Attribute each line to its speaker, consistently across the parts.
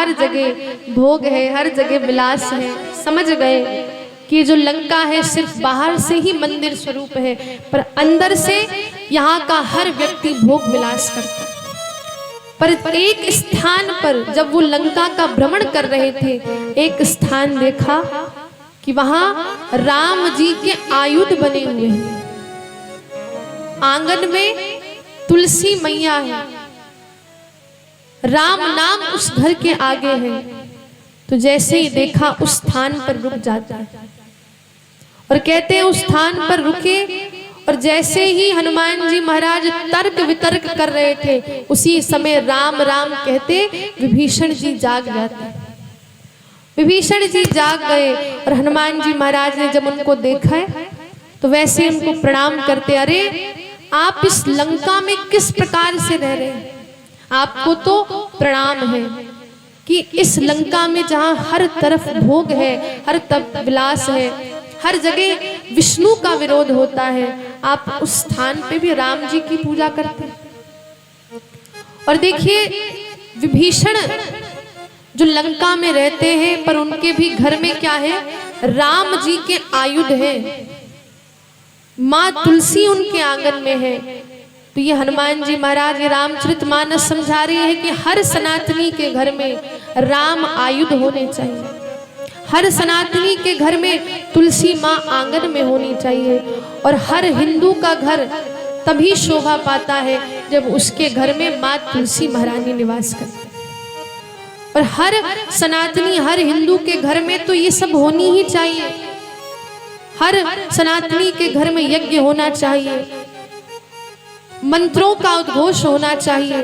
Speaker 1: हर जगह भोग है, हर जगह विलास है। समझ गए कि जो लंका है सिर्फ बाहर से ही मंदिर स्वरूप है, पर अंदर से यहाँ का हर व्यक्ति भोग विलास करता है। पर एक स्थान पर जब वो लंका का भ्रमण कर रहे थे, एक स्थान देखा कि वहां राम जी के आयुध बने हुए हैं। आंगन में तुलसी मैया है, राम नाम उस घर के आगे है। तो जैसे ही देखा उस स्थान पर रुक जाता है और कहते हैं उस स्थान पर रुके, और जैसे ही हनुमान जी महाराज तर्क वितर्क कर रहे थे, उसी समय राम राम कहते विभीषण जी जाग जाते। विभीषण जी जाग गए और हनुमान जी महाराज ने जब उनको देखा है तो वैसे उनको प्रणाम करते, अरे आप इस लंका में किस प्रकार से रह रहे हैं? आपको तो प्रणाम है कि इस लंका में जहाँ हर तरफ भोग है, हर तरफ विलास है, हर जगह विष्णु का विरोध होता है, आप उस स्थान पे भी राम जी की पूजा करते हैं। और देखिए विभीषण जो लंका में रहते हैं, पर उनके भी घर में क्या है, राम जी के आयुध है, माँ तुलसी उनके आंगन में है। तो ये हनुमान जी महाराज ये रामचरितमानस समझा रही है कि हर सनातनी के घर में राम आयुध होने चाहिए, हर सनातनी के घर में तुलसी माँ आंगन में होनी चाहिए। और हर हिंदू का घर तभी शोभा पाता है जब उसके घर में माँ तुलसी महारानी निवास करती है। और हर सनातनी हर हिंदू के घर में तो ये सब होनी ही चाहिए। हर सनातनी के घर में यज्ञ होना चाहिए, मंत्रों का उद्घोष होना चाहिए,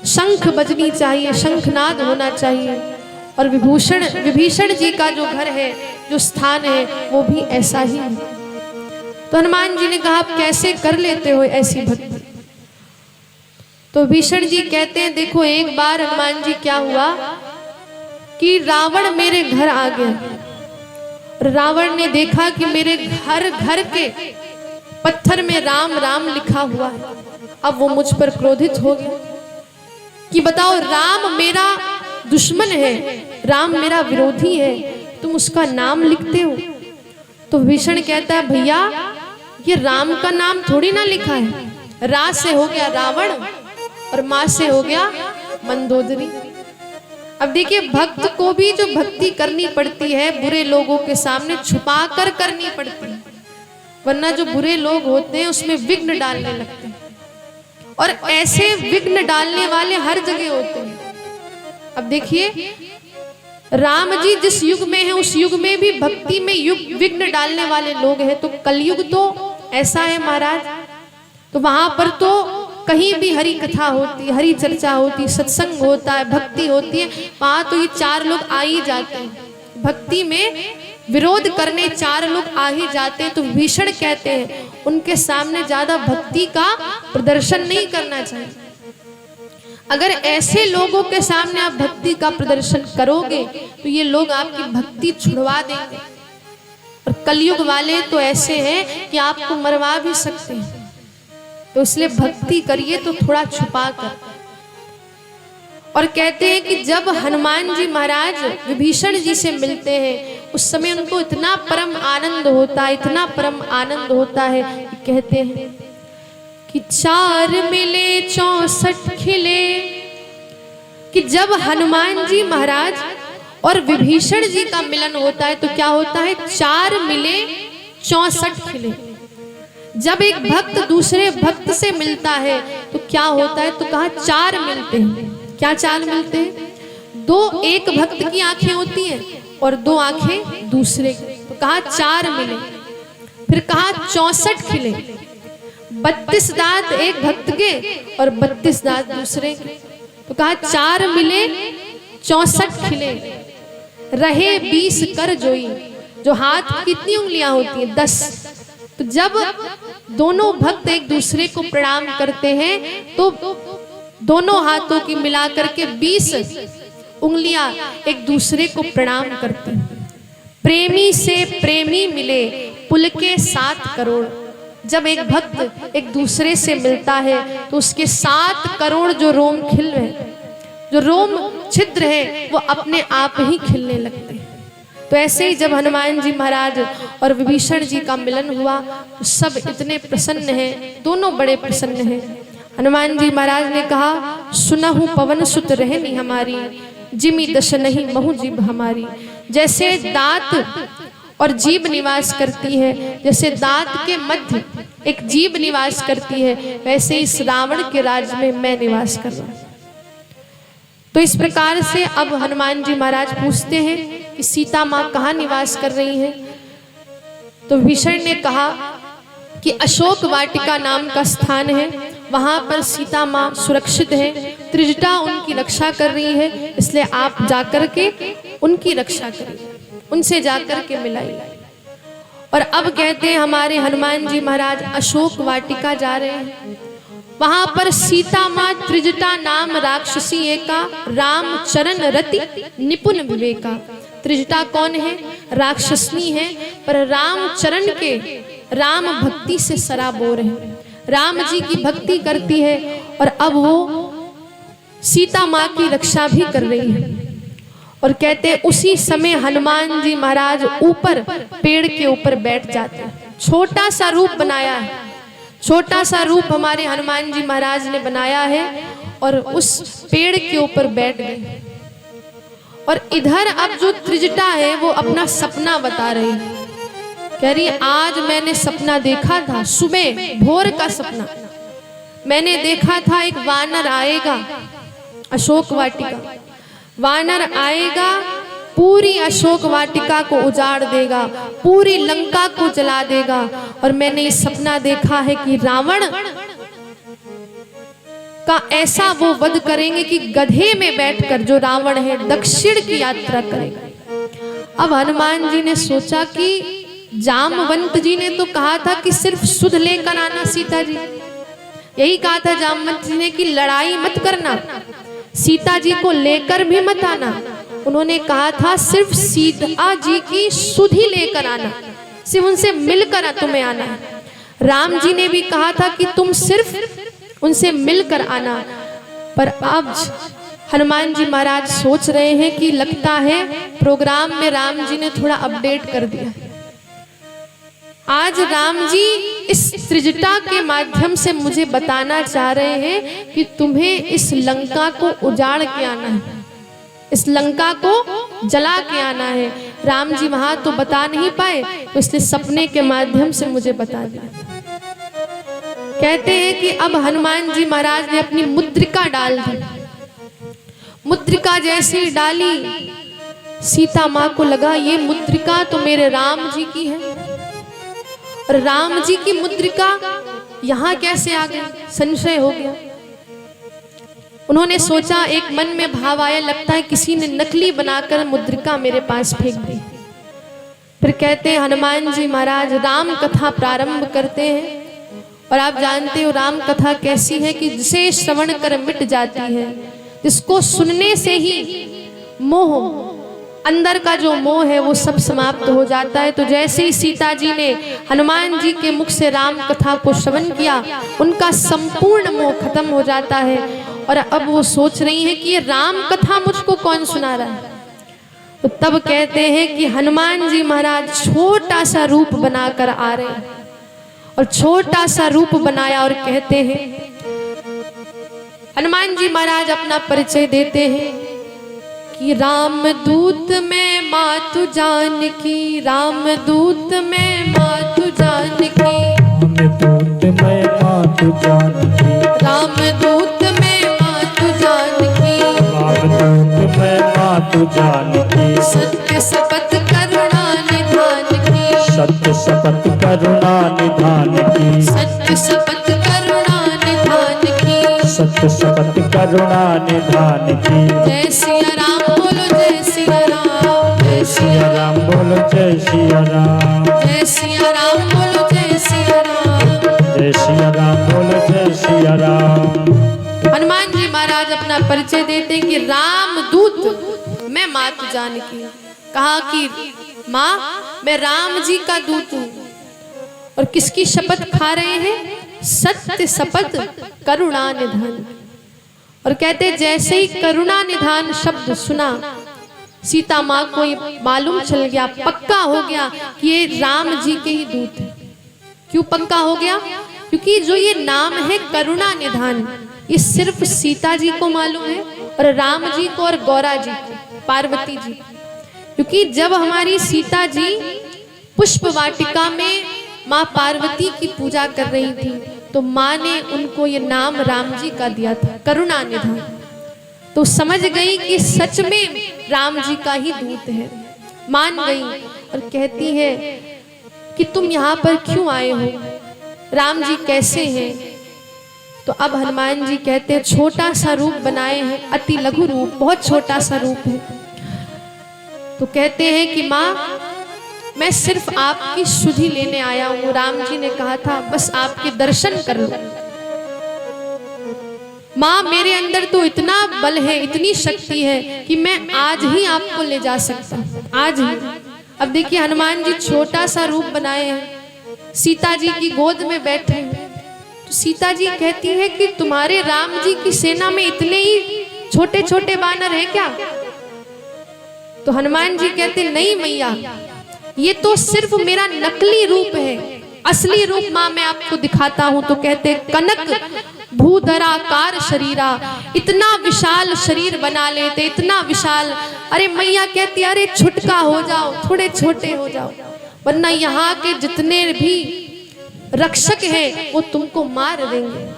Speaker 1: शंख बजनी चाहिए, शंखनाद होना चाहिए। और विभीषण जी का जो घर है, जो स्थान है, वो भी ऐसा ही है। तो हनुमान जी ने कहा आप कैसे कर लेते हो ऐसी भक्ति? तो विभीषण जी कहते हैं देखो एक बार हनुमान जी क्या हुआ कि रावण मेरे घर आ गया। रावण ने देखा कि मेरे घर के पत्थर में राम राम लिखा हुआ है। अब वो मुझ पर क्रोधित हो गया कि बताओ राम मेरा दुश्मन है, राम मेरा विरोधी है, तुम उसका नाम लिखते हो। तो विभीषण कहता है भैया ये राम का नाम थोड़ी ना लिखा है, रा से हो गया रावण और माँ से हो गया मंदोदरी। अब देखिए भक्त को भी जो भक्ति करनी पड़ती है बुरे लोगों के सामने छुपा कर करनी पड़ती है, वरना जो बुरे लोग होते हैं उसमें विघ्न डालने लगते हैं। और ऐसे विघ्न डालने वाले हर जगह होते हैं। अब देखिए राम जी जिस युग में है उस युग में भी भक्ति में विघ्न डालने वाले लोग हैं। तो कलयुग तो ऐसा है महाराज, तो वहां पर तो कहीं भी हरि कथा होती है, हरि चर्चा होती है, सत्संग होता है, भक्ति होती है, वहां तो ये चार लोग आ ही जाते हैं। भक्ति में विरोध करने चार लोग आ ही जाते हैं। तो विभीषण कहते हैं उनके सामने ज्यादा भक्ति का प्रदर्शन नहीं करना चाहिए। अगर ऐसे लोगों के सामने आप भक्ति का प्रदर्शन करोगे तो ये लोग आपकी भक्ति छुड़वा देंगे। और कलयुग वाले तो ऐसे हैं कि आपको मरवा भी सकते हैं। तो इसलिए भक्ति करिए तो थोड़ा छुपा कर। और कहते हैं कि जब हनुमान जी महाराज विभीषण जी से मिलते हैं उस समय उनको इतना परम आनंद होता है, इतना परम आनंद होता है कि कहते हैं कि 4 मिले 64 खिले। कि जब हनुमान जी महाराज और विभीषण जी का मिलन होता है तो क्या होता है, 4 मिले 64 खिले। जब एक भक्त दूसरे भक्त से मिलता है तो क्या होता है, तो कहा 4 मिलते हैं। क्या 4 मिलते हैं? 2 एक भक्त की आंखें होती हैं और 2 आंखें दूसरे की, तो कहा 4 मिले। फिर कहा 64 खिले, 32 दांत एक भक्त के और 32 दांत दूसरे के, तो कहा 4 मिले 64 खिले। रहे 20 कर जोई, जो हाथ कितनी उंगलियां होती हैं, 10। तो जब दोनों भक्त एक दूसरे को प्रणाम करते हैं तो दोनों हाथों की मिलाकर के 20 उंगलियां एक दूसरे को प्रणाम करते हैं। प्रेमी से प्रेमी मिले पुल के 7 करोड़। जब एक भक्त एक दूसरे से मिलता है तो उसके 7 करोड़ जो रोम खिल है, जो रोम छिद्र है वो अपने आप ही खिलने लगते हैं। तो ऐसे ही जब हनुमान जी महाराज और विभीषण जी का मिलन हुआ तो सब इतने प्रसन्न हैं, दोनों बड़े प्रसन्न हैं। हनुमान जी महाराज ने कहा, सुनहु पवन सुत रहनी हमारी, जिमि दश नहीं महु जीभ हमारी। जैसे दांत और जीभ निवास करती है, जैसे दांत के मध्य एक जीभ निवास करती है, वैसे इस रावण के राज्य में मैं निवास कर रहा हूं। तो इस प्रकार से अब हनुमान जी महाराज पूछते हैं कि सीता माँ कहाँ निवास कर रही हैं। तो विभीषण ने कहा कि अशोक वाटिका नाम का स्थान है, वहां पर सीता माँ सुरक्षित है, त्रिजटा उनकी रक्षा कर रही है, इसलिए आप जाकर के उनकी रक्षा करिए, उनसे जाकर के मिलाइए। और अब कहते हैं हमारे हनुमान जी महाराज अशोक वाटिका जा रहे हैं, वहां पर सीता माँ त्रिजटा नाम राक्षसी एका, राम चरण रति निपुण विवेका। त्रिजटा कौन है? राक्षसनी है, पर राम चरण के राम भक्ति से सराबोर है, राम जी की भक्ति करती है और अब वो सीता माँ की रक्षा भी कर रही है। और कहते हैं उसी समय हनुमान जी महाराज ऊपर पेड़ के ऊपर बैठ जाते हैं। छोटा सा रूप बनाया है, छोटा सा रूप हमारे हनुमान जी महाराज ने बनाया है और उस पेड़ के ऊपर बैठ गए। और इधर अब जो त्रिजटा है वो अपना सपना बता रही है, कह रही आज मैंने सपना देखा था, सुबह भोर का सपना मैंने देखा था, एक वानर आएगा अशोक वाटिका, वानर आएगा पूरी अशोक वाटिका को उजाड़ देगा, पूरी लंका को जला देगा। और मैंने इस सपना देखा है कि रावण का ऐसा वो वध करेंगे कि गधे में बैठकर जो रावण है दक्षिण की यात्रा करेगा। अब हनुमान जी ने सोचा कि जामवंत जी ने तो कहा था कि सिर्फ सुध लेकर आना, सीता जी यही कहा था जामवंत जी ने कि लड़ाई मत करना, सीता जी को लेकर भी मत आना। उन्होंने कहा था सिर्फ सीता जी की सुध ही लेकर आना, सिर्फ उनसे मिलकर तुम्हें आना है। राम जी ने भी कहा था कि तुम सिर्फ उनसे मिलकर आना। पर अब हनुमान जी महाराज सोच रहे हैं कि लगता है प्रोग्राम में राम जी ने थोड़ा अपडेट कर दिया। आज राम जी इस त्रिजटा के माध्यम से मुझे बताना चाह रहे हैं कि तुम्हें इस लंका को उजाड़ के आना है, इस लंका को जला के आना है। राम जी वहां तो बता नहीं पाए, तो इसलिए सपने के माध्यम से मुझे बता दिया। कहते हैं कि अब हनुमान जी महाराज ने अपनी मुद्रिका डाल दी। मुद्रिका जैसे ही डाली, सीता माँ को लगा ये मुद्रिका तो मेरे राम जी की है, और राम जी की मुद्रिका यहाँ कैसे आ गई, संशय हो गया। उन्होंने सोचा, एक मन में भाव आया, लगता है किसी ने नकली बनाकर मुद्रिका मेरे पास फेंक दी। फिर कहते हैं हनुमान जी महाराज राम कथा प्रारंभ करते हैं। और आप जानते हो राम कथा कैसी है कि जिसे श्रवण कर मिट जाती है, जिसको सुनने से ही मोह, अंदर का जो मोह है वो सब समाप्त हो जाता है। तो जैसे ही सीता जी ने हनुमान जी के मुख से राम कथा को श्रवण किया, उनका संपूर्ण मोह खत्म हो जाता है। और अब वो सोच रही हैं कि ये राम कथा मुझको कौन सुना रहा है। तो तब कहते हैं कि हनुमान जी महाराज छोटा सा रूप बनाकर आ रहे हैं, और छोटा सा रूप बनाया और कहते हैं, हनुमान जी महाराज अपना परिचय देते हैं कि राम दूत में मातु जानकी, राम दूत में मातु जानकी,
Speaker 2: राम दूत में मातु जानकी,
Speaker 1: राम दूत में मातु जानकी,
Speaker 2: राम दूत में मातु जानकी,
Speaker 1: सत्य शपथ करुणा निधान की,
Speaker 2: सत्य शपथ करुणा निधान की,
Speaker 1: सत्य शपथ करुणा निधान की,
Speaker 2: सत्य शपथ करुणा निधान की।
Speaker 1: जय सिया राम बोलो, जय सिया राम, जय
Speaker 2: सिया राम बोलो, जय सिया राम,
Speaker 1: जय सिया राम बोलो, जय सिया राम,
Speaker 2: जय सिया राम बोलो, जय सिया राम।
Speaker 1: हनुमान जी महाराज अपना परिचय देते हैं कि राम दूत मैं मातु जानकी। कहा कि माँ मैं राम जी का दूत हूँ। और किसकी शपथ खा रहे हैं? सत्य शपथ करुणा निधान। और कहते जैसे ही करुणा निधान शब्द सुना, सीता माँ को ये मालूम चल गया, पक्का हो गया कि ये राम जी के ही दूत हैं। क्यों पक्का हो गया? क्योंकि जो ये नाम है करुणा निधान, ये सिर्फ सीता जी को मालूम है और राम जी को और गौरा जी को, पार्वती जी। क्योंकि जब हमारी सीता जी पुष्प वाटिका में माँ पार्वती की पूजा कर रही थी, तो माँ ने उनको ये नाम राम जी का दिया था, करुणा निधान। तो समझ गई कि सच में राम जी का ही दूत है, मान गई और कहती है कि तुम यहाँ पर क्यों आए हो, राम जी कैसे हैं? तो अब हनुमान जी कहते हैं छोटा सा रूप बनाए हैं, अति लघु रूप, बहुत छोटा सा रूप है। तो कहते हैं कि माँ मैं सिर्फ आपकी सुधि लेने आया हूँ। राम जी ने कहा था बस आपके दर्शन कर लो। माँ मेरे अंदर तो इतना बल है, इतनी शक्ति है कि मैं आज ही आपको ले जा सकता हूँ, आज ही। अब देखिए हनुमान जी छोटा सा रूप बनाए हैं, सीता जी की गोद में बैठे हैं। तो सीता जी कहती है कि तुम्हारे राम जी की सेना में इतने ही छोटे छोटे बानर हैं क्या? तो हनुमान जी कहते नहीं मैया, ये तो सिर्फ मेरा नकली रूप है, असली रूप माँ मैं आपको दिखाता हूँ। तो कहते कनक भूधराकार शरीरा, इतना विशाल शरीर बना लेते, इतना विशाल। अरे मैया कहती अरे छुटका हो जाओ, थोड़े छोटे हो जाओ, वरना यहाँ के जितने भी रक्षक हैं वो तुमको मार देंगे।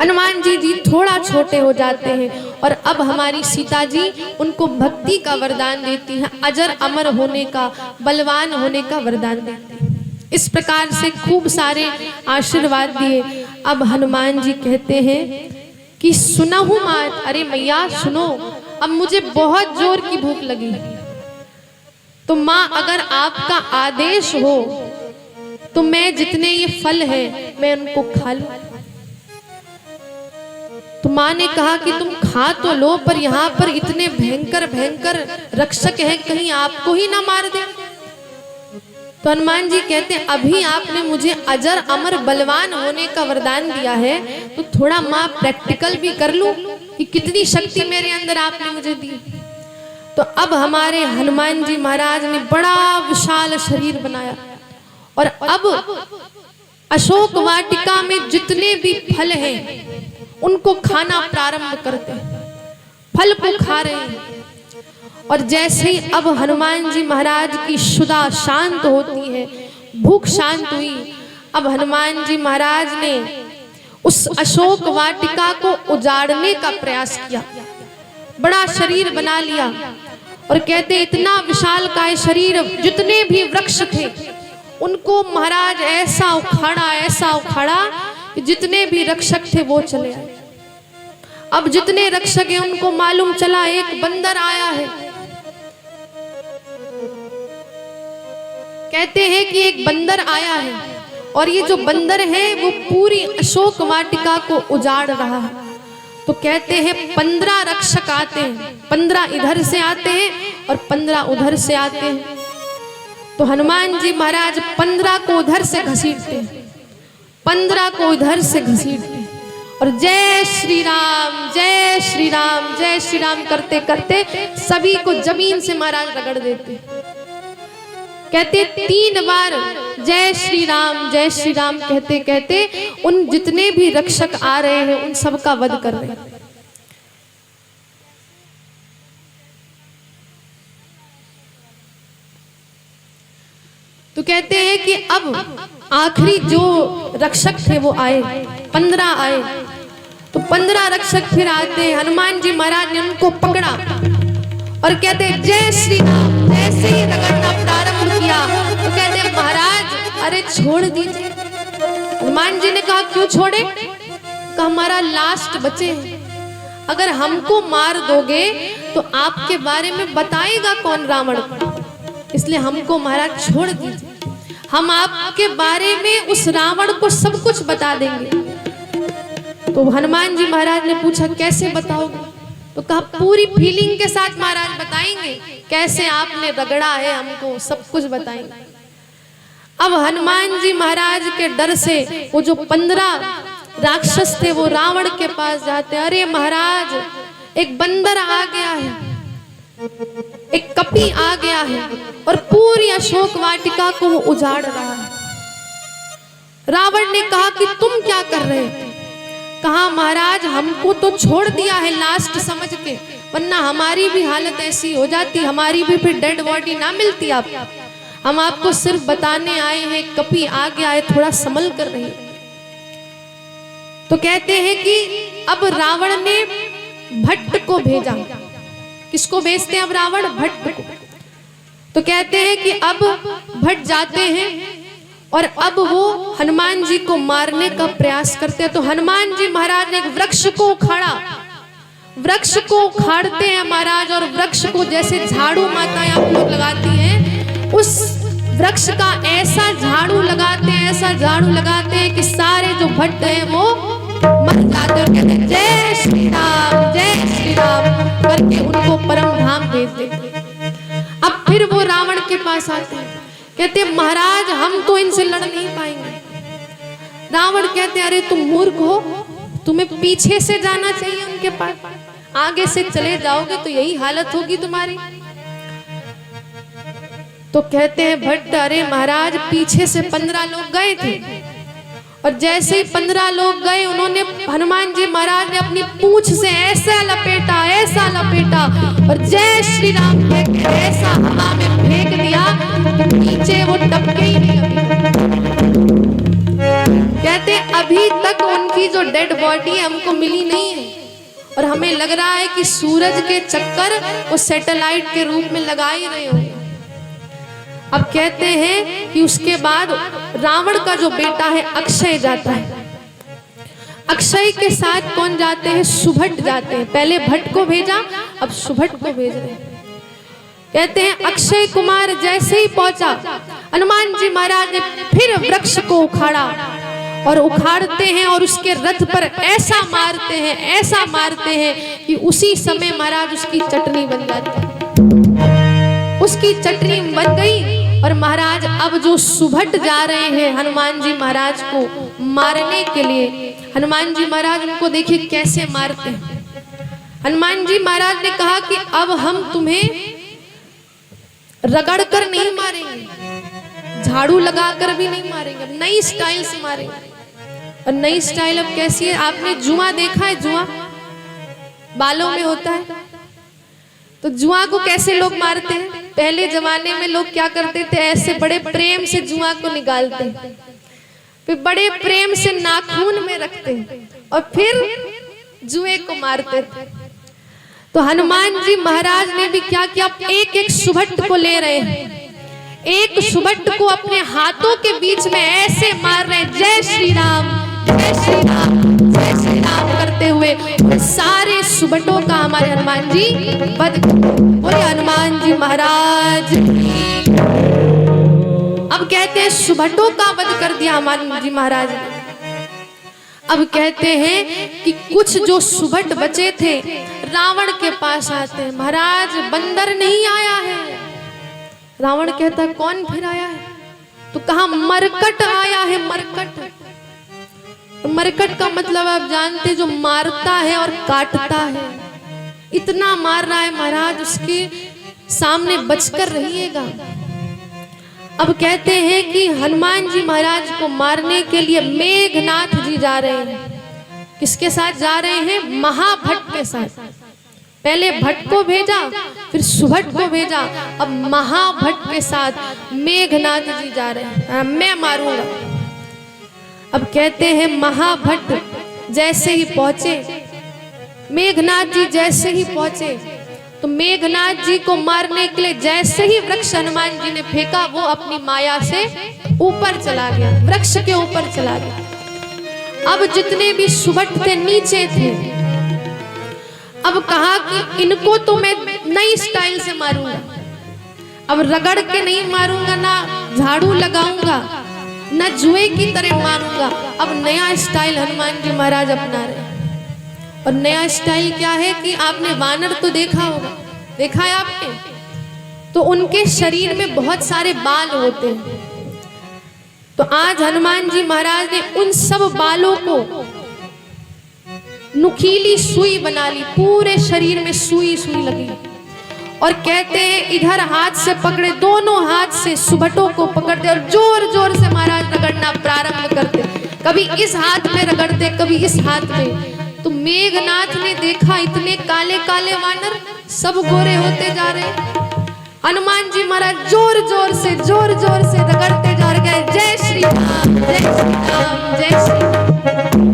Speaker 1: हनुमान जी थोड़ा छोटे हो जाते हैं और अब हमारी सीता जी उनको भक्ति का वरदान देती हैं, अजर अमर होने का, बलवान होने का वरदान देती हैं। इस प्रकार से खूब सारे आशीर्वाद दिए। अब हनुमान जी कहते हैं कि सुनहु मात, अरे मैया सुनो, अब मुझे बहुत जोर की भूख लगी, तो माँ अगर आपका आदेश हो तो मैं जितने ये फल है मैं उनको खा लूं। तो माँ ने कहा कि तुम खा तो लो, पर यहाँ पर इतने भयंकर भयंकर रक्षक हैं, कहीं आपको ही ना मार दे। तो हनुमान जी कहते हैं अभी आपने मुझे अजर अमर बलवान होने का वरदान दिया है, तो थोड़ा माँ प्रैक्टिकल भी कर लूं कि कितनी शक्ति मेरे अंदर आपने मुझे दी। तो अब हमारे हनुमान जी महाराज ने बड़ा विशाल शरीर बनाया और अब अशोक वाटिका में जितने भी फल हैं उनको खाना प्रारंभ करते हैं, फल को खा रहे हैं। और जैसे ही अब हनुमान जी महाराज की शुदा शांत होती है, भूख शांत हुई, अब हनुमान जी महाराज ने उस अशोक वाटिका को उजाड़ने का प्रयास किया, बड़ा शरीर बना लिया। और कहते इतना विशाल काय शरीर, जितने भी वृक्ष थे उनको महाराज ऐसा उखाड़ा कि जितने भी रक्षक थे वो चले आए। अब जितने रक्षक हैं उनको मालूम चला एक बंदर आया है। कहते हैं कि एक बंदर आया है और ये जो बंदर है वो पूरी अशोक वाटिका को उजाड़ रहा है। तो कहते हैं 15 रक्षक आते हैं, 15 इधर से आते हैं और 15 उधर से आते हैं। तो हनुमान जी महाराज 15 को उधर से घसीटते हैं, 15 को इधर से घसीटते हैं और जय श्री राम जय श्री राम जय श्री राम करते करते सभी को जमीन से महाराज रगड़ देते। कहते 3 बार जय श्री राम कहते कहते उन जितने भी रक्षक आ रहे हैं उन सबका वध कर रहे हैं। तो कहते हैं कि अब आखिरी जो रक्षक थे वो आए, 15 आए। तो 15 रक्षक फिर आते हैं, हनुमान जी महाराज ने उनको पकड़ा और कहते जय श्री राम। जैसे ही रगड़ना प्रारंभ किया तो कहते महाराज अरे छोड़ दीजिए। हनुमान जी ने कहा क्यों छोड़े? कहा हमारा लास्ट बचे हैं, अगर हमको मार दोगे तो आपके बारे में बताएगा कौन रावण, इसलिए हमको महाराज छोड़ दीजिए, हम आपके बारे में उस रावण को सब कुछ बता देंगे। तो हनुमान जी महाराज ने पूछा कैसे बताओगे? तो कहा पूरी फीलिंग के साथ महाराज बताएंगे, कैसे आपने रगड़ा है हमको सब कुछ बताएंगे। अब हनुमान जी महाराज के डर से वो जो 15 राक्षस थे वो रावण के पास जाते, अरे महाराज एक बंदर आ गया है, एक कपी आ गया है और पूरी अशोक वाटिका को वो उजाड़ रहा है। रावण ने कहा कि तुम क्या कर रहे थे? कहा महाराज हमको तो छोड़ दिया है लास्ट समझ के, वरना हमारी भी हालत ऐसी हो जाती, हमारी भी फिर डेड बॉडी ना मिलती। आप हम आपको सिर्फ बताने आए हैं कपी आ गया है, थोड़ा संभल कर रही। तो कहते हैं कि अब रावण ने भट्ट को भेजा। किसको भेजते हैं अब रावण? भट्ट को। तो कहते हैं कि अब भट्ट जाते हैं और अब वो हनुमान जी को मारने का प्रयास करते हैं। तो हनुमान जी महाराज ने एक वृक्ष को उखाड़ा, वृक्ष को उखाड़ते हैं महाराज, और वृक्ष को जैसे झाड़ू माताएं आप लोग लगाती हैं, उस वृक्ष का ऐसा झाड़ू लगाते हैं, ऐसा झाड़ू लगाते हैं कि सारे जो भट्ट हैं वो मर जाते हैं। कहते हैं जय श्री राम करके उनको परम धाम भेज देते। अब फिर वो रावण के पास आते हैं, कहते महाराज हम तो इनसे लड़ नहीं पाएंगे। रावण कहते अरे तुम मूर्ख हो, तुम्हें पीछे से जाना चाहिए उनके पास, आगे से चले जाओगे तो यही हालत होगी तुम्हारी। तो कहते हैं भट्ट अरे महाराज पीछे से 15 लोग गए थे, और जैसे ही 15 लोग गए उन्होंने हनुमान जी महाराज ने अपनी पूंछ से ऐसा लपेटा और जय श्री राम ऐसा हवा में फेंक दिया कि नीचे वो टपके ही नहीं। कहते अभी तक उनकी जो डेड बॉडी हमको मिली नहीं है, और हमें लग रहा है कि सूरज के चक्कर वो सैटेलाइट के रूप में लगा ही रहे होंगे। अब कहते हैं कि उसके बाद रावण का जो बेटा है अक्षय जाता है। अक्षय के साथ कौन जाते हैं? सुभट जाते हैं। पहले भट्ट को भेजा, अब सुभट को भेज रहे हैं। कहते हैं अक्षय कुमार जैसे ही पहुंचा, हनुमान जी महाराज ने फिर वृक्ष को उखाड़ा और उखाड़ते हैं और उसके रथ पर ऐसा मारते हैं कि उसी समय महाराज उसकी चटनी बन जाती है। उसकी चटनी बन गई और महाराज अब जो सुभट जा रहे हैं हनुमान जी महाराज को मारने के लिए, हनुमान जी महाराज उनको देखिए कैसे मारते हैं। हनुमान जी महाराज ने कहा कि अब हम तुम्हें रगड़ कर नहीं मारेंगे, झाड़ू लगाकर भी नहीं मारेंगे, नई स्टाइल से मारेंगे। और नई स्टाइल अब कैसी है? आपने जुआ देखा है? जुआ बालों में होता है, तो जुआ को कैसे लोग मारते हैं? पहले जमाने में लोग क्या करते थे, ऐसे बड़े प्रेम से जुआ को निकालते, फिर बड़े प्रेम से नाखून में रखते और फिर जुए को मारते थे। तो हनुमान जी महाराज ने भी क्या किया, एक एक सुभट को ले रहे हैं, एक सुभट को अपने हाथों के बीच में ऐसे मार रहे हैं, जय श्री राम जय श्री राम जय श्री राम करते हुए सारे सुभटों का हमारे हनुमान जी वध। बोले हनुमान जी महाराज। अब कहते हैं सुभटों का वध कर दिया हनुमान जी महाराज ने। अब कहते हैं कि कुछ जो सुभट बचे थे रावण के पास आते हैं, महाराज बंदर नहीं आया है। रावण कहता है कौन फिर आया है? तो कहा मरकट आया है। मरकट, मरकट का मतलब आप जानते, जो मारता है और काटता है। इतना मार रहा है महाराज, उसके सामने बचकर रहिएगा। अब कहते हैं कि हनुमान जी महाराज को मारने के लिए मेघनाथ जी जा रहे हैं। किसके साथ जा रहे हैं? महाभट्ट के साथ। पहले भट्ट को भेजा, फिर सुभट को भेजा, अब महाभट्ट के साथ मेघनाथ जी जा रहे हैं। मैं मारूंगा। अब कहते हैं महाभट्ट जैसे ही पहुंचे, मेघनाथ जी जैसे ही पहुंचे, तो मेघनाथ जी को मारने के लिए जैसे ही वृक्ष हनुमान जी ने फेंका, वो अपनी माया से ऊपर चला गया, वृक्ष के ऊपर चला गया। अब जितने भी सुभट थे नीचे थे। अब कहा कि इनको तो मैं नई स्टाइल से मारूंगा, अब रगड़ के नहीं मारूंगा, ना झाड़ू लगाऊंगा, ना जुए की तरह मारूंगा। अब नया स्टाइल हनुमान जी महाराज अपना रहे। और नया स्टाइल क्या है कि आपने वानर तो देखा होगा, देखा है आपने? तो उनके शरीर में बहुत सारे बाल होते हैं। तो आज हनुमान जी महाराज ने उन सब बालों को नुकीली सुई बना ली, पूरे शरीर में सुई सुई लगी। और कहते हैं इधर हाथ से पकड़े, दोनों हाथ से सुबटों को पकड़ते और जोर जोर से महाराज रगड़ना प्रारंभ करते। कभी इस हाथ में रगड़ते, कभी इस हाथ में। तो मेघनाथ ने देखा इतने काले काले वानर सब गोरे होते जा रहे। हनुमान जी महाराज जोर जोर से रगड़ते जा रहे, जय श्री राम, जय श्री राम, जय श्री राम।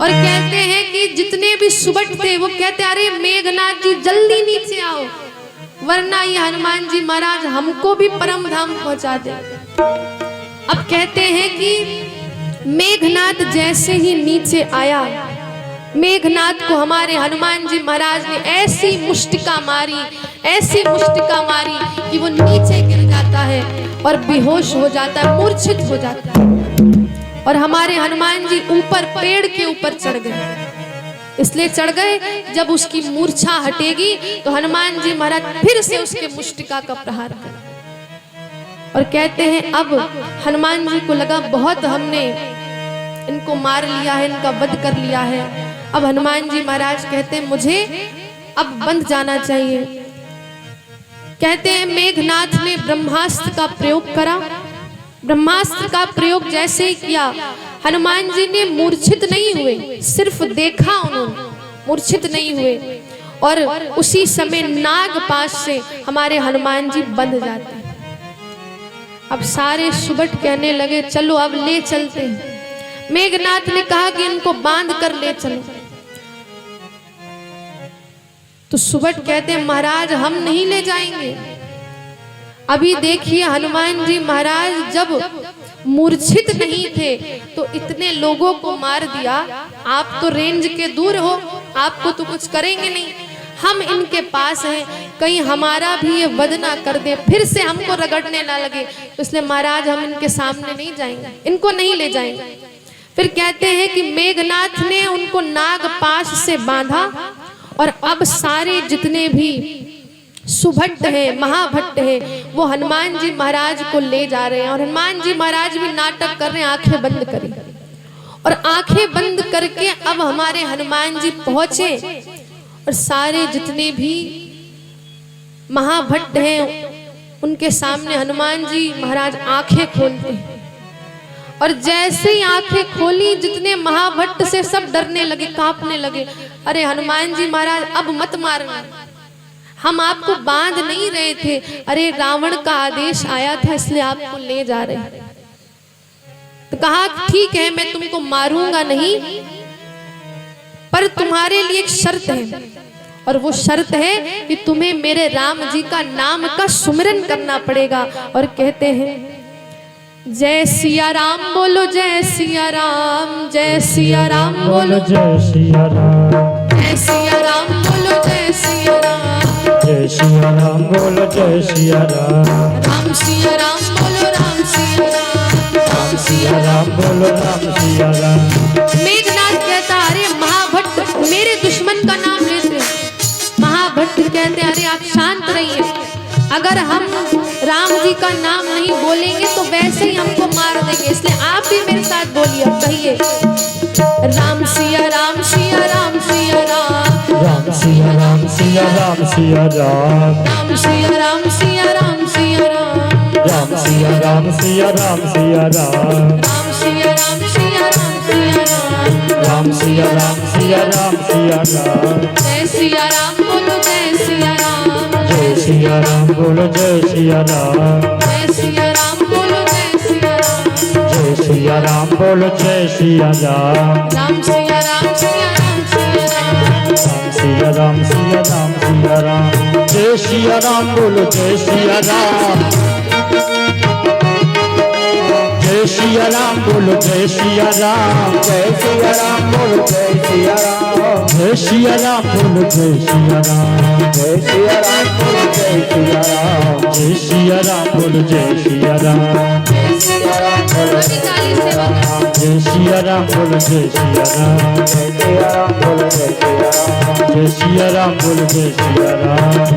Speaker 1: और कहते हैं कि जितने भी सुबट थे वो कहते, अरे मेघनाथ जी जल्दी नीचे आओ, वरना ये हनुमान जी महाराज हमको भी परम धाम पहुंचा दे। अब कहते हैं कि मेघनाथ जैसे ही नीचे आया, मेघनाथ को हमारे हनुमान जी महाराज ने ऐसी मुष्टिका मारी कि वो नीचे गिर जाता है और बेहोश हो जाता है, मूर्छित हो जाता है। और हमारे हनुमान जी ऊपर पेड़ के ऊपर चढ़ गए। इसलिए चढ़ गए, जब उसकी मूर्छा हटेगी तो हनुमान जी महाराज फिर से उसके मुष्टिका का प्रहार करें। और कहते हैं अब हनुमान जी को लगा बहुत हमने इनको मार लिया है, इनका वध कर लिया है। अब हनुमान जी महाराज कहते हैं मुझे अब बंध जाना चाहिए। कहते हैं मेघनाथ ने ब्रह्मास्त्र का प्रयोग करा। ब्रह्मास्त्र का प्रयोग जैसे ही किया, हनुमान जी ने मूर्छित नहीं हुए, सिर्फ देखा उन्होंने, मूर्छित नहीं हुए। और उसी समय नागपाश से हमारे हनुमान जी बंध जाते हैं। अब सारे सुबट कहने लगे चलो अब ले चलते हैं। मेघनाथ ने कहा कि इनको बांध कर ले चलो। तो सुबट कहते हैं महाराज हम नहीं ले जाएंगे। अभी देखिए हनुमान जी महाराज जब मूर्छित नहीं थे तो इतने लोगों को मार दिया। आप तो रेंज के दूर हो, आपको तो कुछ करेंगे नहीं। हम इनके पास हैं, कहीं हमारा भी ये वध ना कर दे, फिर से हमको रगड़ने ना लगे। तो इसलिए महाराज हम इनके सामने नहीं जाएंगे, इनको नहीं ले जाएंगे। फिर कहते हैं कि मेघनाथ ने उनको नागपाश से बांधा और अब सारे जितने भी सुभट्ट है, महाभट्ट है, वो हनुमान जी महाराज को ले जा रहे हैं। और हनुमान जी महाराज भी नाटक कर रहे हैं, आंखें बंद करें। और आंखें बंद करके अब हमारे हनुमान जी पहुंचे और सारे जितने भी महाभट्ट हैं उनके सामने हनुमान जी महाराज आंखें खोलते हैं। और जैसे ही आंखें खोली, जितने महाभट्ट से सब डरने लगे, कांपने लगे। अरे हनुमान जी महाराज अब मत मारना, हम आपको बांध नहीं रहे थे, अरे रावण का आदेश आया था इसलिए आपको ले जा रहे हैं। तो कहा ठीक है मैं तुमको मारूंगा नहीं, पर तुम्हारे लिए एक शर्त है, और वो शर्त है कि तुम्हें मेरे राम जी का नाम का सुमिरन करना पड़ेगा। और कहते हैं जय सिया राम बोलो, जय सिया राम, जय सिया राम बोलो,
Speaker 2: जय सिया राम,
Speaker 1: जय सिया राम बोलो, जय सिया राम,
Speaker 2: जय सिया राम बोलो, जय सिया राम,
Speaker 1: राम सिया राम बोलो, राम सिया राम,
Speaker 2: राम सिया राम बोलो, राम सिया राम।
Speaker 1: मेघनाथ कहता अरे महाभट्ट मेरे दुश्मन का नाम लेते। महाभट्ट कहते अरे आप शांत रहिए, अगर हम राम जी का नाम नहीं बोलेंगे तो वैसे ही हमको मार देंगे, इसलिए आप भी मेरे साथ बोलिए। अब कहिए राम सिया राम, सिया राम, सिया राम,
Speaker 2: राम सिया राम, सिया राम, सिया राम,
Speaker 1: राम सिया राम, सिया राम, सिया राम,
Speaker 2: राम सिया राम, सिया राम, सिया राम,
Speaker 1: राम सिया राम, सिया राम, सिया राम,
Speaker 2: राम सिया राम, सिया राम, सिया राम।
Speaker 1: जय सिया राम बोलो, जय सिया राम,
Speaker 2: जय सिया राम बोलो, जय सिया राम,
Speaker 1: जय सिया राम बोलो, जय सिया राम,
Speaker 2: जय सिया राम बोलो, जय सिया राम,
Speaker 1: राम सिया राम, सिया राम, सिया राम,
Speaker 2: राम सिया राम, सिया राम, सिया राम। जय सिया राम बोलो, जय सिया राम, जय सिया राम बोलो, जय सिया राम, जय सिया राम बोलो, जय सिया राम, जय सिया राम बोलो, जय सिया राम, जय सिया राम बोलो, जय सिया राम, जय सिया राम बोलो, जय सिया राम,
Speaker 1: जय सिया राम बोलो, निकाली सेवा करो।
Speaker 2: जय सिया राम बोलो, जय सिया राम, जय सिया राम बोलो, जय सिया राम, जय सिया राम बोलो, जय सिया राम,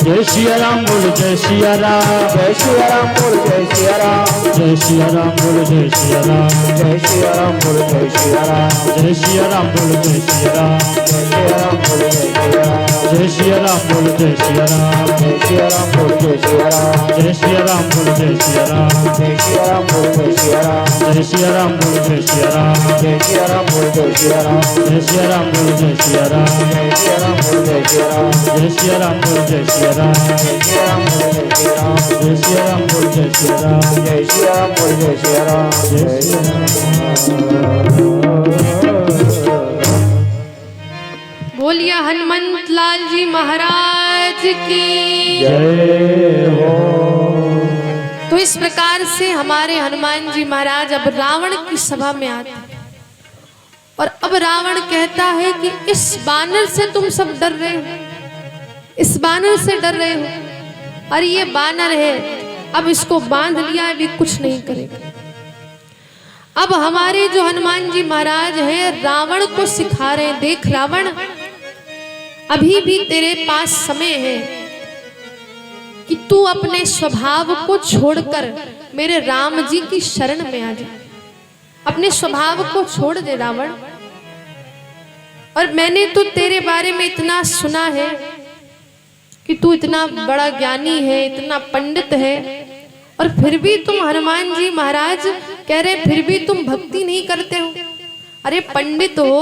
Speaker 2: जय जय सिया राम बोलो जय सिया राम,
Speaker 3: जय सिया राम बोल जय सिया राम,
Speaker 2: जय सिया राम बोलो जय सिया राम,
Speaker 3: जय सिया राम बोल जय सिया राम,
Speaker 2: जय सिया राम बोलो जय सिया राम,
Speaker 3: जय सिया राम बोल जय सिया राम,
Speaker 2: जय सिया राम बोलो जय सिया राम,
Speaker 3: जय सिया राम बोल जय सिया राम,
Speaker 2: जय सिया राम बोलो जय सिया राम,
Speaker 3: जय सिया राम बोल जय सिया राम,
Speaker 2: जय सिया राम बोलो जय सिया राम,
Speaker 3: जय सिया राम बोल जय सिया राम,
Speaker 2: जय सिया राम बोलो जय सिया राम,
Speaker 3: जय सिया राम बोल जय सिया राम,
Speaker 2: जय सिया राम बोलो जय सिया राम,
Speaker 3: जय सिया राम बोल जय सिया राम,
Speaker 2: जय सिया राम बोलो जय सिया राम,
Speaker 3: जय सिया राम।
Speaker 1: बोलिए हनुमंत लाल जी महाराज की।
Speaker 2: जय हो।
Speaker 1: तो इस प्रकार से हमारे हनुमान जी महाराज अब रावण की सभा में आते हैं और अब रावण कहता है कि इस बानर से तुम सब डर रहे हो, इस बानर से डर रहे हो, और ये बानर है, अब इसको बांध लिया है, भी कुछ नहीं करेगा। अब हमारे जो हनुमान जी महाराज हैं रावण को सिखा रहे हैं, देख रावण अभी भी तेरे पास समय है कि तू अपने स्वभाव को छोड़कर मेरे राम जी की शरण में आ जा। अपने स्वभाव को छोड़ दे रावण। और मैंने तो तेरे बारे में इतना सुना है कि तू इतना बड़ा ज्ञानी है, इतना पंडित है, और फिर भी तुम हनुमान जी महाराज कह रहे फिर भी तुम भक्ति नहीं करते हो। अरे पंडित हो,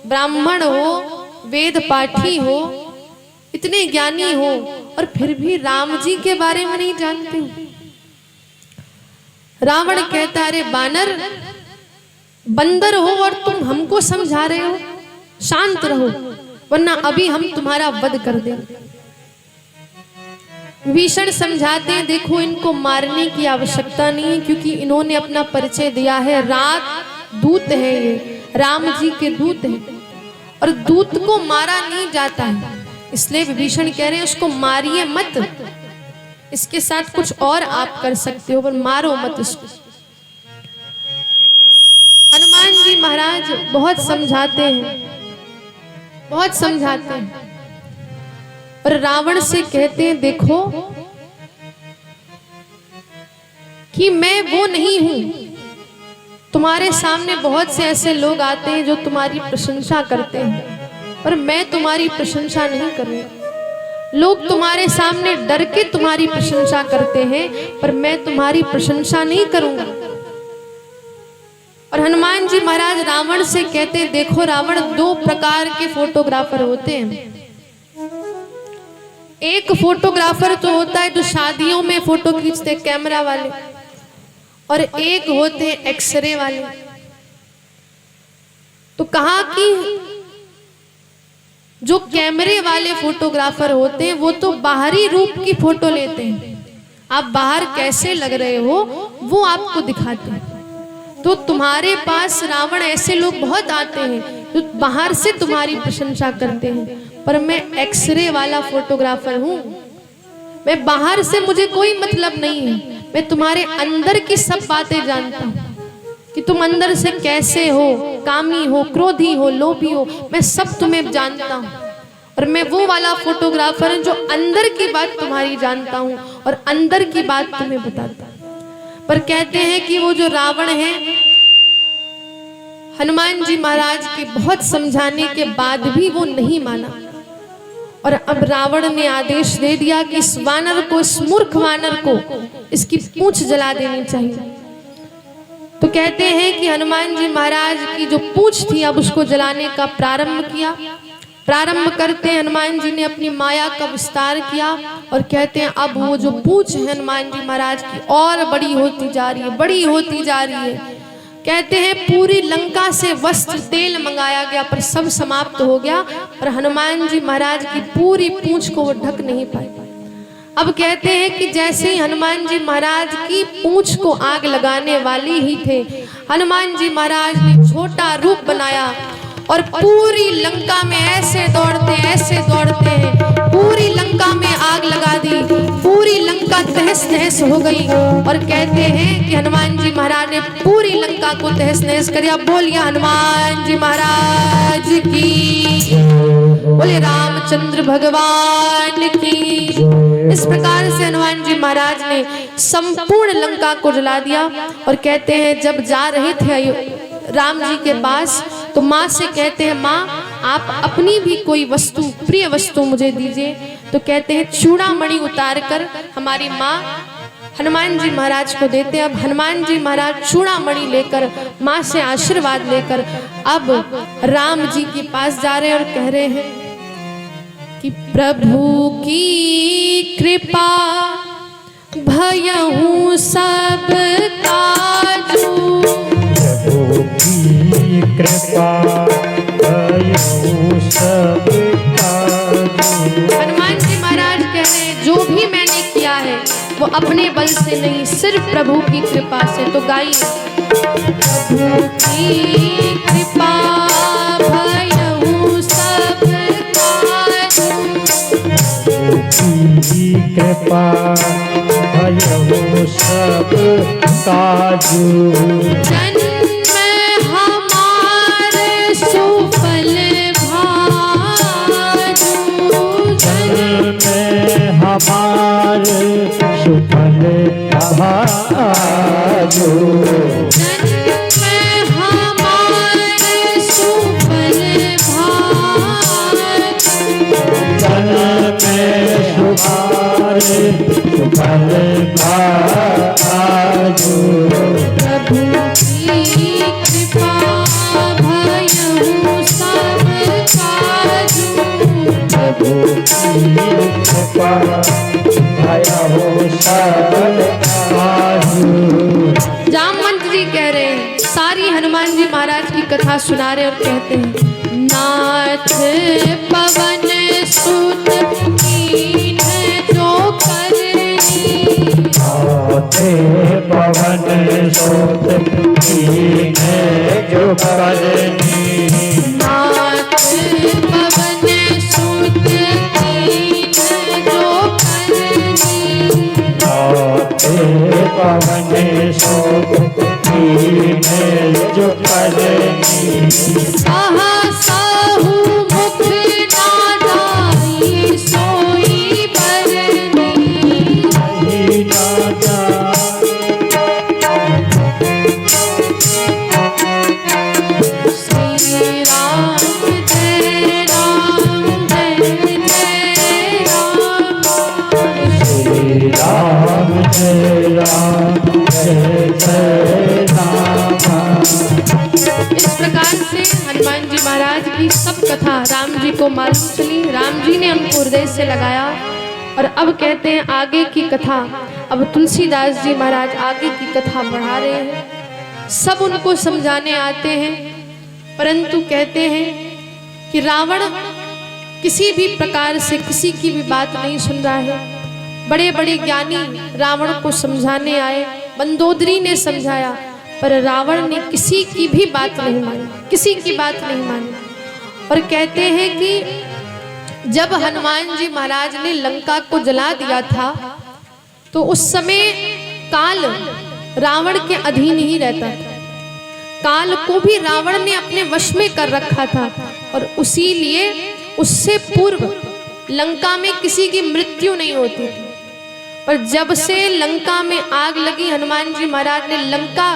Speaker 1: ब्राह्मण हो, वेद पाठी हो, इतने ज्ञानी हो, और फिर भी राम जी के बारे में नहीं जानते हो। रावण कहता अरे बानर, बंदर हो और तुम हमको समझा रहे हो, शांत रहो वरना अभी हम तुम्हारा वध कर देंगे। विभीषण समझाते हैं देखो इनको मारने की आवश्यकता नहीं है क्योंकि इन्होंने अपना परिचय दिया है, रात दूत है, ये राम जी के दूत हैं और दूत को मारा नहीं जाता है। इसलिए विभीषण कह रहे हैं उसको मारिए मत, इसके साथ कुछ और आप कर सकते हो पर मारो मत इसको। हनुमान जी महाराज बहुत समझाते हैं, बहुत समझाते हैं, और रावण से कहते हैं देखो कि मैं वो नहीं हूं। तुम्हारे सामने बहुत से ऐसे लोग आते हैं जो तुम्हारी प्रशंसा करते हैं, पर मैं तुम्हारी प्रशंसा नहीं कर रही। लोग तुम्हारे सामने डर के तुम्हारी प्रशंसा करते हैं, पर मैं तुम्हारी प्रशंसा नहीं करूंगा। और हनुमान जी महाराज रावण से कहते हैं देखो रावण, दो प्रकार के फोटोग्राफर होते हैं। एक फोटोग्राफर तो होता है जो शादियों में फोटो खींचते कैमरा वाले, और एक होते हैं एक्सरे वाले। तो कहा कि जो कैमरे वाले फोटोग्राफर होते हैं वो तो बाहरी रूप की फोटो लेते हैं, आप बाहर कैसे लग रहे हो वो आपको दिखाते हैं। तो तुम्हारे पास रावण ऐसे लोग बहुत आते हैं जो बाहर से तुम्हारी प्रशंसा करते हैं, पर मैं एक्सरे वाला फोटोग्राफर हूं। मैं बाहर से मुझे कोई मतलब नहीं है, मैं तुम्हारे अंदर की सब बातें जानता हूं कि तुम अंदर से कैसे हो, कामी हो, क्रोधी हो, लोभी हो, मैं सब तुम्हें जानता हूं। और मैं वो वाला फोटोग्राफर हूं जो अंदर की बात तुम्हारी जानता हूं और अंदर की बात तुम्हें बताता हूं। पर कहते हैं कि वो जो रावण है, हनुमान जी महाराज के बहुत समझाने के बाद भी वो नहीं माना, और अब रावण ने आदेश दे दिया कि इस वानर को, इस मूर्ख वानर को इसकी पूंछ जला देनी चाहिए। तो कहते हैं कि हनुमान जी महाराज की जो पूंछ थी अब उसको जलाने का प्रारंभ किया। प्रारंभ करते हनुमान जी ने अपनी माया का विस्तार किया, और कहते हैं अब वो जो पूंछ है हनुमान जी महाराज की और बड़ी होती जा रही है, बड़ी होती जा रही है। कहते हैं पूरी लंका से वस्त्र तेल मंगाया गया पर सब समाप्त हो गया, और हनुमान जी महाराज की पूरी पूंछ को वो ढक नहीं पाए। अब कहते हैं कि जैसे ही हनुमान जी महाराज की पूंछ को आग लगाने वाली ही थे, हनुमान जी महाराज ने छोटा रूप बनाया और पूरी लंका में ऐसे दौड़ते हैं, पूरी लंका में आग लगा दी, पूरी लंका तहस तहस नहस हो गई और कहते हैं कि हनुमान जी महाराज ने पूरी लंका को तहस नहस कर दिया। बोलिए हनुमान जी महाराज की, बोले रामचंद्र भगवान की। इस प्रकार से हनुमान जी महाराज ने संपूर्ण लंका को जला दिया। और कहते हैं जब जा रहे थे राम जी के पास तो माँ से कहते हैं, माँ आप अपनी भी कोई वस्तु, प्रिय वस्तु मुझे दीजिए। तो कहते हैं चूड़ामणि उतार कर हमारी माँ हनुमान जी महाराज को देते। अब हनुमान जी महाराज चूड़ामणि लेकर माँ से आशीर्वाद लेकर अब राम जी के पास जा रहे हैं और कह रहे हैं कि प्रभु की कृपा भयहु सब काजू,
Speaker 2: प्रभु की कृपा भयहु सब काजू।
Speaker 1: हनुमान जी महाराज कह रहे हैं जो भी मैंने किया है वो अपने बल से नहीं, सिर्फ प्रभु की कृपा से। तो गाइए, प्रभु की कृपा भयहु सब काजू,
Speaker 2: प्रभु की कृपा भयहु सब काजू।
Speaker 1: जन्म हमारे सुफल भाजू,
Speaker 2: जन्म हमारे सुफल भाजू,
Speaker 1: जन्म हमारे सुफल भाजू,
Speaker 2: जन्म हमारे सुफल भाजू।
Speaker 1: प्रभु की कृपा भयहु सब काजू,
Speaker 2: प्रभु की कृपा भयहु सब काजू।
Speaker 1: जामवंत जी कह रहे हैं, सारी हनुमान जी महाराज की कथा सुना रहे और कहते हैं, नाथ पवन सुत कीन जो करनी,
Speaker 2: आते पवन सुत कीने जो करनी,
Speaker 1: नाथ पवन सुत कीन जो करनी,
Speaker 2: आते पवन सुत कीने जो करनी।
Speaker 1: साहु मुख ना जाई सोई बरनी,
Speaker 2: नहीं दादा
Speaker 1: श्री राम जय राम जय जय राम,
Speaker 2: श्री राम जय राम जय जय राम।
Speaker 1: इस प्रकार से हनुमान जी महाराज की सब कथा राम जी को मालूम चली। राम जी ने उनको हृदय से लगाया। और अब कहते हैं आगे की कथा, अब तुलसीदास जी महाराज आगे की कथा बढ़ा रहे हैं। सब उनको समझाने आते हैं, परंतु कहते हैं कि रावण किसी भी प्रकार से किसी की भी बात नहीं सुन रहा है। बड़े बड़े ज्ञानी रावण को समझाने आए, मंदोदरी ने समझाया, पर रावण ने किसी की भी बात नहीं मानी, किसी की बात नहीं मानी। और कहते हैं कि जब हनुमान जी महाराज ने लंका को जला दिया था तो उस समय काल रावण के अधीन ही रहता था। काल को भी रावण ने अपने वश में कर रखा था और उसी लिए उससे पूर्व लंका में किसी की मृत्यु नहीं होती थी। पर जब से लंका में आग लगी, हनुमान जी महाराज ने लंका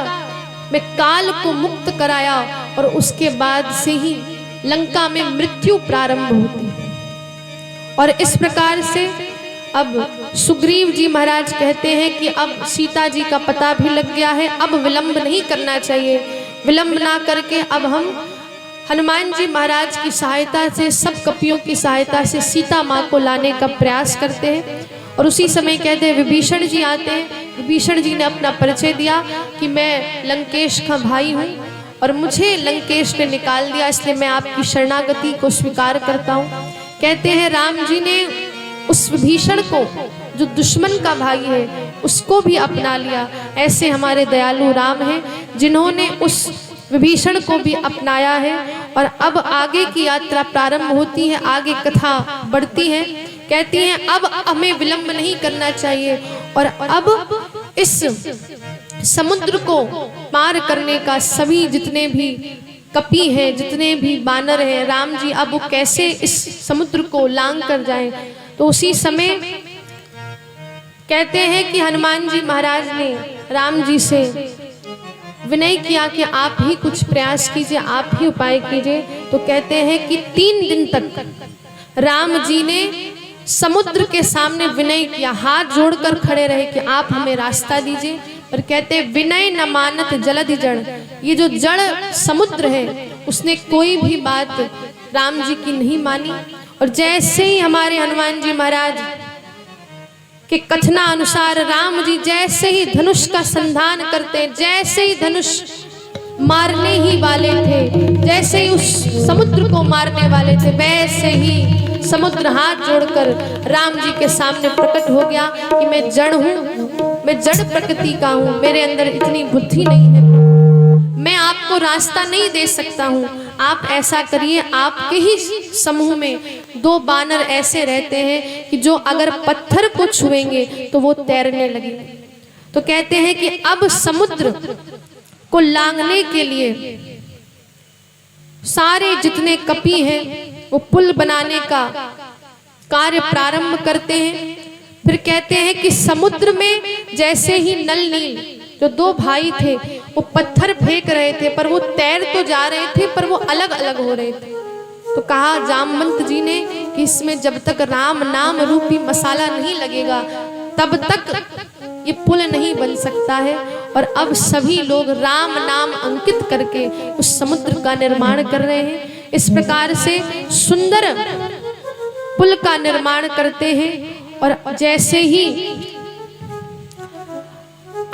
Speaker 1: में काल को मुक्त कराया और उसके बाद से ही लंका में मृत्यु प्रारंभ होती है। और इस प्रकार से अब सुग्रीव जी महाराज कहते हैं कि अब सीता जी का पता भी लग गया है, अब विलंब नहीं करना चाहिए। विलंब ना करके अब हम हनुमान जी महाराज की सहायता से, सब कपियों की सहायता से सीता माँ को लाने का प्रयास करते हैं। और उसी समय कहते हैं विभीषण जी आते हैं। विभीषण जी ने अपना परिचय दिया कि मैं लंकेश का भाई हूँ और मुझे लंकेश ने निकाल दिया, इसलिए मैं आपकी शरणागति को स्वीकार करता हूँ। कहते हैं राम जी ने उस विभीषण को, जो दुश्मन का भाई है, उसको भी अपना लिया। ऐसे हमारे दयालु राम हैं जिन्होंने उस विभीषण को भी अपनाया है। और अब आगे की यात्रा प्रारंभ होती है, आगे कथा बढ़ती है कहती हैं अब हमें विलंब नहीं करना चाहिए और अब इस समुद्र को पार करने का सभी जितने भी कपि हैं, जितने भी बानर हैं, राम जी अब वो कैसे इस समुद्र को लांग कर जाएं। तो उसी समय कहते हैं कि हनुमान जी महाराज ने राम जी से विनय किया कि आप ही कुछ प्रयास कीजिए, आप ही उपाय कीजिए। तो कहते हैं कि 3 दिन तक राम जी ने समुद्र के सामने विनय किया, हाथ जोड़कर खड़े रहे कि आप हमें रास्ता दीजिए। और कहते हैं विनय न मानत जलधि जड़, ये जो जड़ समुद्र है उसने कोई भी बात राम जी की नहीं मानी। और जैसे ही हमारे हनुमान जी महाराज के कथना अनुसार राम जी जैसे ही धनुष का संधान करते, जैसे ही धनुष मारने ही वाले थे, जैसे ही उस समुद्र को मारने वाले थे, वैसे ही समुद्र हाथ जोड़कर राम जी के सामने प्रकट हो गया कि मैं जड़ हूँ, मैं जड़ प्रकृति का हूँ, मेरे अंदर इतनी बुद्धि नहीं है, मैं आपको रास्ता नहीं दे सकता हूँ। आप ऐसा करिए, आपके ही समूह में 2 बानर ऐसे रहते हैं कि जो अगर पत्थर को छुएंगे तो वो तैरने लगे। तो कहते हैं कि अब समुद्र को लांघने के लिए सारे जितने कपि हैं वो पुल बनाने का कार्य प्रारंभ करते हैं। फिर कहते हैं कि समुद्र में जैसे ही नल नील जो 2 भाई थे वो पत्थर फेंक रहे थे, पर वो तैर तो जा रहे थे पर वो अलग अलग हो रहे थे। तो कहा जामवंत जी ने कि इसमें जब तक राम नाम रूपी मसाला नहीं लगेगा तब तक ये पुल नहीं बन सकता है। और अब सभी लोग राम नाम अंकित करके उस समुद्र का निर्माण कर रहे हैं। इस प्रकार से सुंदर पुल का निर्माण करते हैं। और जैसे ही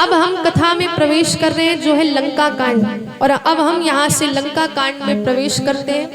Speaker 1: अब हम कथा में प्रवेश कर रहे हैं जो है लंका कांड, और अब हम यहाँ से लंका कांड में प्रवेश करते हैं।